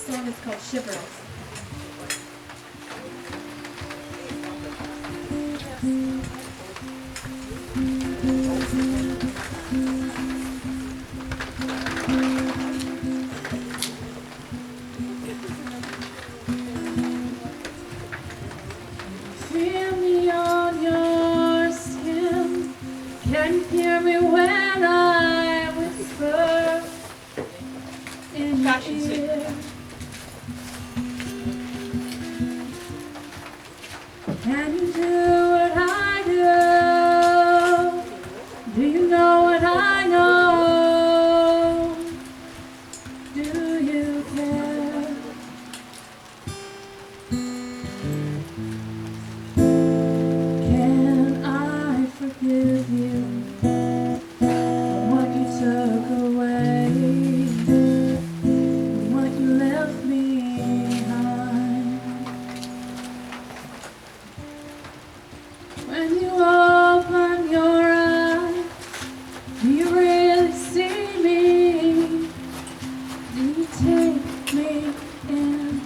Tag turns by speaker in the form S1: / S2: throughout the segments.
S1: song is called Shivers.
S2: Feel me on your skin. Can you hear me when I whisper in your ear? Can you do what I do? Do you know what I know? Do you care? Can I forgive you for what you took away, what you left behind? When you open your eyes, do you really see me? Do you take me in?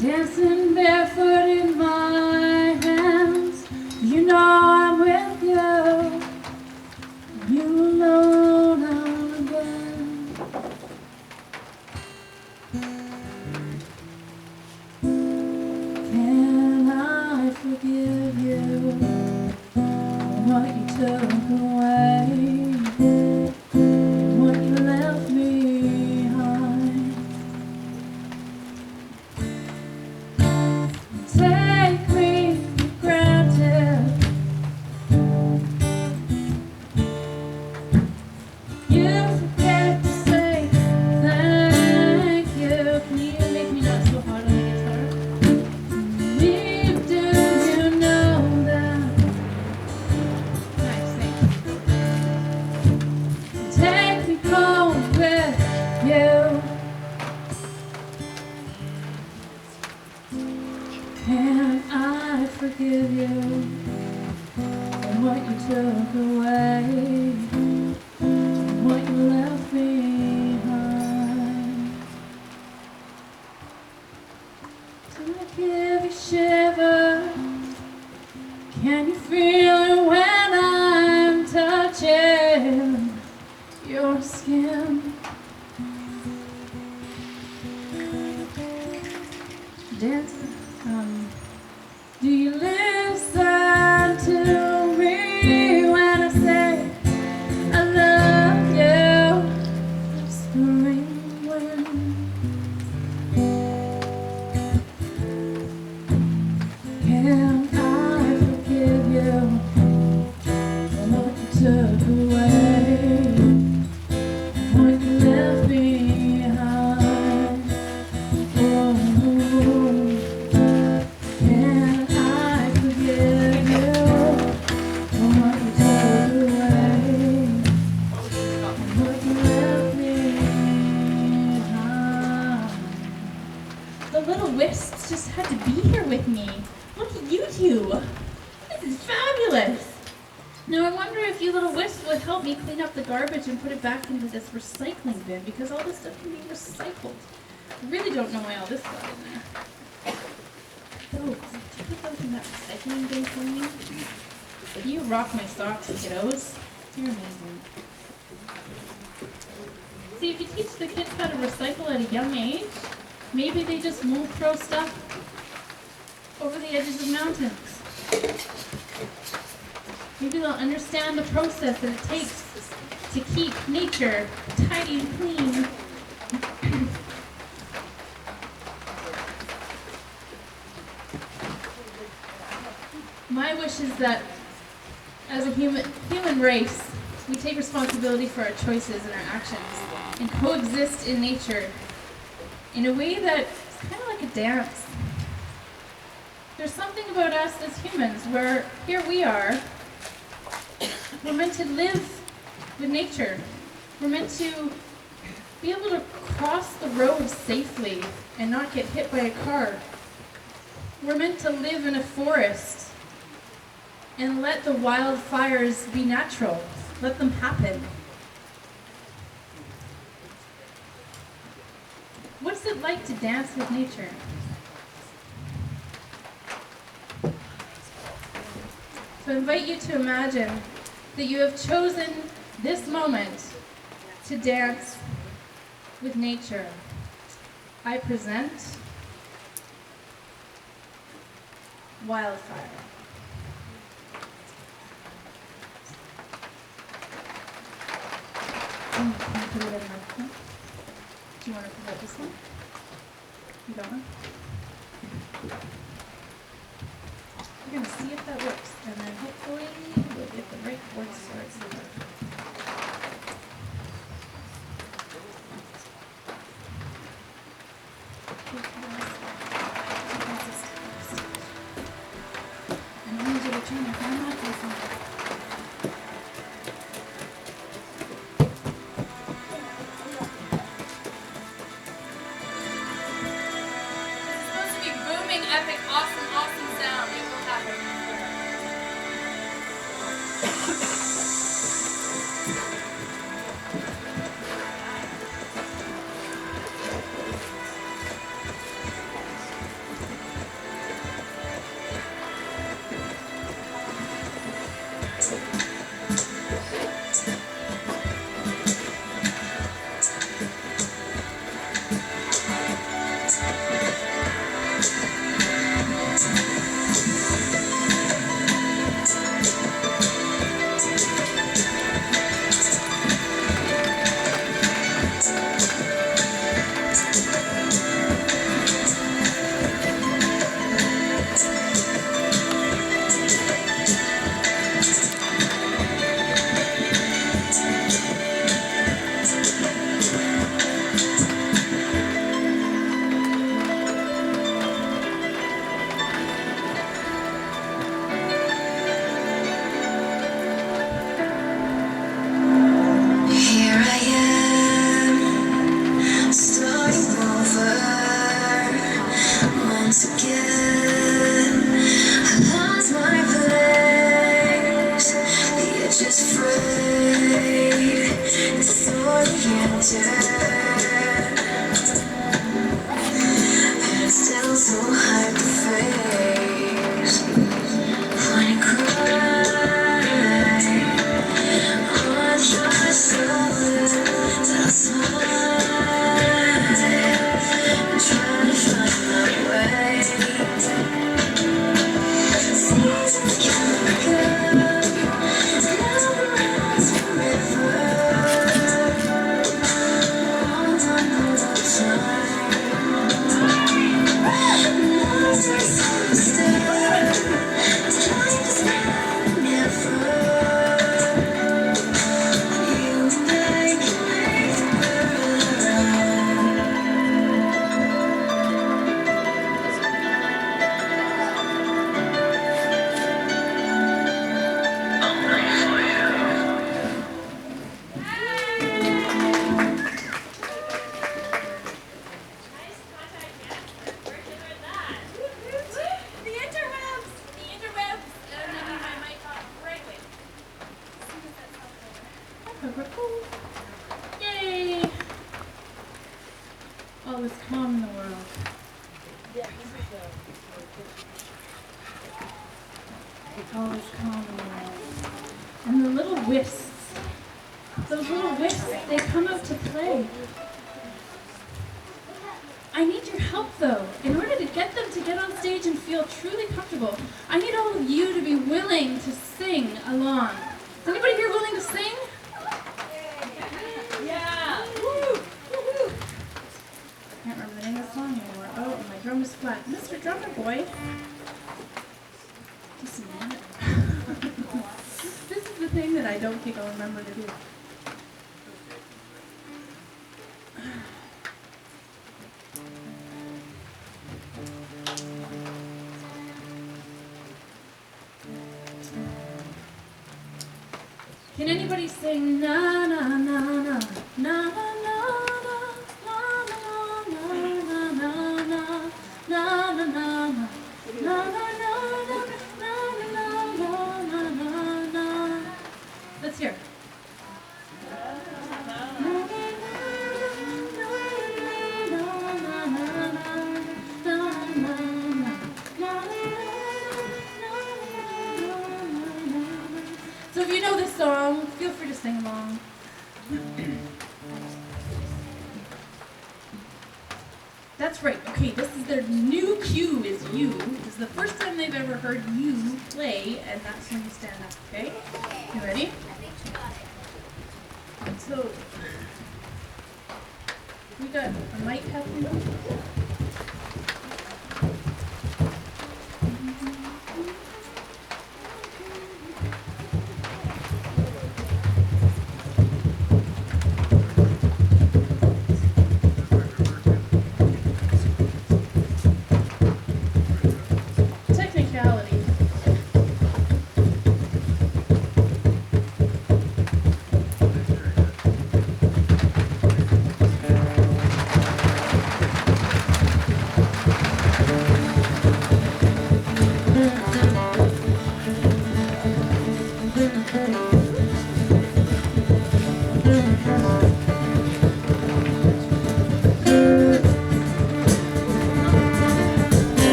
S2: Dancing barefoot in my hands, you know I'm with you. You alone I'm again. Can I forgive you for what you took away, what you left behind? Take me for granted. You forget to say thank you. Can you make me not so hard on the guitar? Do you know that? Nice, thanks. Take me home with you. Can I forgive you for what you took away, what you left behind? Do I give you shivers? Can you feel it when I'm touching your skin? Dancing. Do you listen to me when I say I love you? Whispering wind. Can I forgive you for what you took away, what you left behind? Oh. Can I forgive you for what you took away, what you left behind?
S1: The little wisps just had to be here with me. Look at you two. This is fabulous. Now I wonder if you little wisps would help me clean up the garbage and put it back into this recycling bin, because all this stuff can be recycled. I really don't know why all this got in there. Oh, could you put those in that recycling bin for me? You rock my socks, kiddos. You're amazing. See, if you teach the kids how to recycle at a young age, maybe they just won't throw stuff over the edges of mountains. Maybe they'll understand the process that it takes to keep nature tidy and clean. My wish is that as a human race, we take responsibility for our choices and our actions and coexist in nature in a way that's kind of like a dance. There's something about us as humans where here we are, we're meant to live with nature. We're meant to be able to cross the road safely and not get hit by a car. We're meant to live in a forest and let the wildfires be natural. Let them happen. What's it like to dance with nature? So I invite you to imagine that you have chosen this moment to dance with nature. I present WildFire. Can you put it in my phone? Do you want to put out this one? You don't want? We're going to see if that works, and then hopefully we'll get the right chords for it. I need you to turn your phone off or something. Epic, awesome sound. It will happen. Yay! All is calm in the world. All is calm in the world. And the little wisps, those little wisps, they come out to play. I need your help though. In order to get them to get on stage and feel truly comfortable, I need all of you to be willing to sing along. Is anybody here willing to sing? Yeah! Woo! Woo-hoo! I can't remember the name of the song anymore. Oh, and my drum is flat. Mr. Drummer Boy. Just a minute. This is the thing that I don't think I'll remember to do. Can anybody sing na na na na na na na na na na na na na na na Let's hear. So if you know this song, feel free to sing along. That's right. Okay, this is their new cue is you. This is the first time they've ever heard you play, and that's when you stand up, okay? You ready? So, we got a mic happening. Technicality.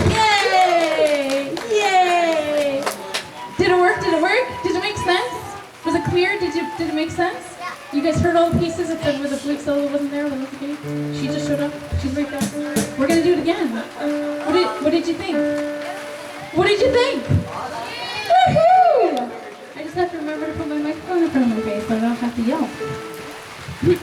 S1: Yay! Yay! Did it work? Did it work? Did it make sense? Was it clear? Did it make sense?
S3: Yeah.
S1: You guys heard all the pieces except where the flute solo wasn't there, when okay? She just showed up. She's right there. We're gonna do it again. What did you think? What did you think? Woohoo! I just have to remember to put my microphone in front of my face so I don't have to yell.